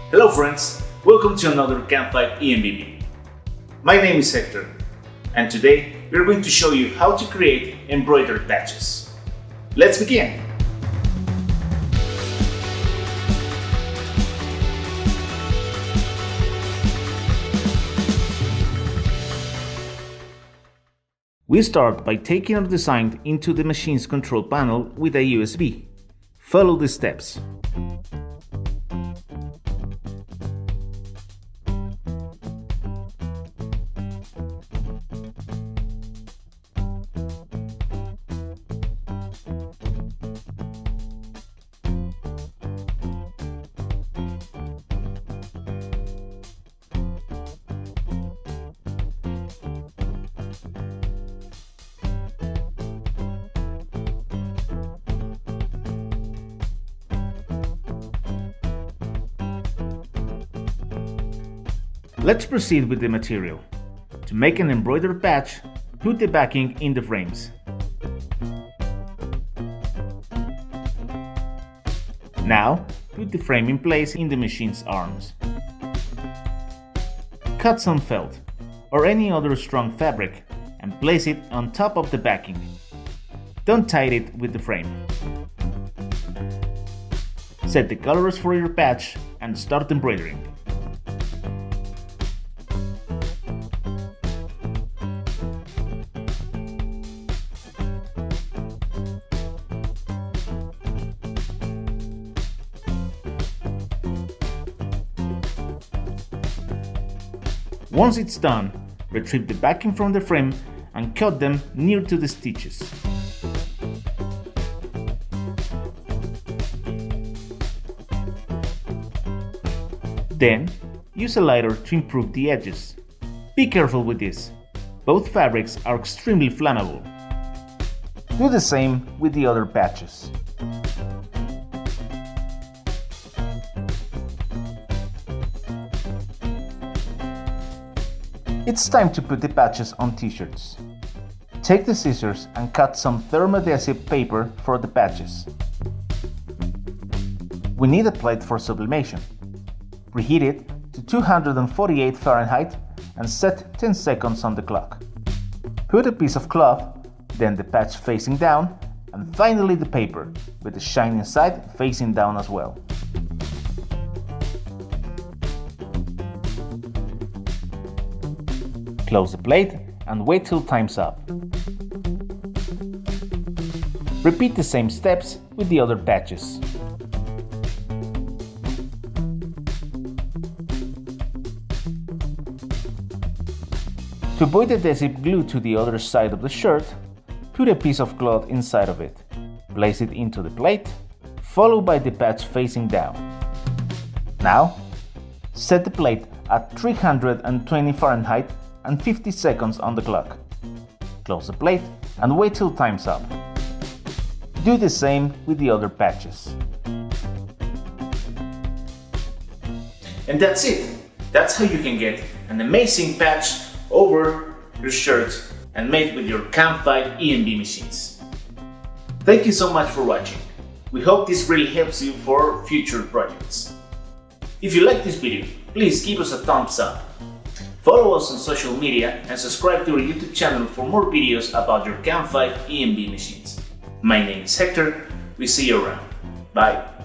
Hello friends, welcome to another CAMFive EMB video. My name is Hector, and today we are going to show you how to create embroidered patches. Let's begin! We start by taking our design into the machine's control panel with a USB. Follow the steps. Let's proceed with the material. To make an embroidered patch, put the backing in the frames. Now, put the frame in place in the machine's arms. Cut some felt or any other strong fabric and place it on top of the backing. Don't tie it with the frame. Set the colors for your patch and start embroidering. Once it's done, retrieve the backing from the frame and cut them near to the stitches. Then, use a lighter to improve the edges. Be careful with this. Both fabrics are extremely flammable. Do the same with the other patches. It's time to put the patches on t-shirts. Take the scissors and cut some thermoadhesive paper for the patches. We need a plate for sublimation. Preheat it to 248 Fahrenheit and set 10 seconds on the clock. Put a piece of cloth, then the patch facing down, and finally the paper, with the shining side facing down as well. Close the plate and wait till time's up. Repeat the same steps with the other patches. To avoid adhesive glue to the other side of the shirt, put a piece of cloth inside of it. Place it into the plate, followed by the patch facing down. Now, set the plate at 320 Fahrenheit and 50 seconds on the clock. Close the plate and wait till time's up. Do the same with the other patches. And that's it! That's how you can get an amazing patch over your shirt and made with your CAMFive EMB machines. Thank you so much for watching. We hope this really helps you for future projects. If you like this video, please give us a thumbs up. Follow us on social media and subscribe to our YouTube channel for more videos about your CAMFive EMB machines. My name is Hector. We see you around. Bye.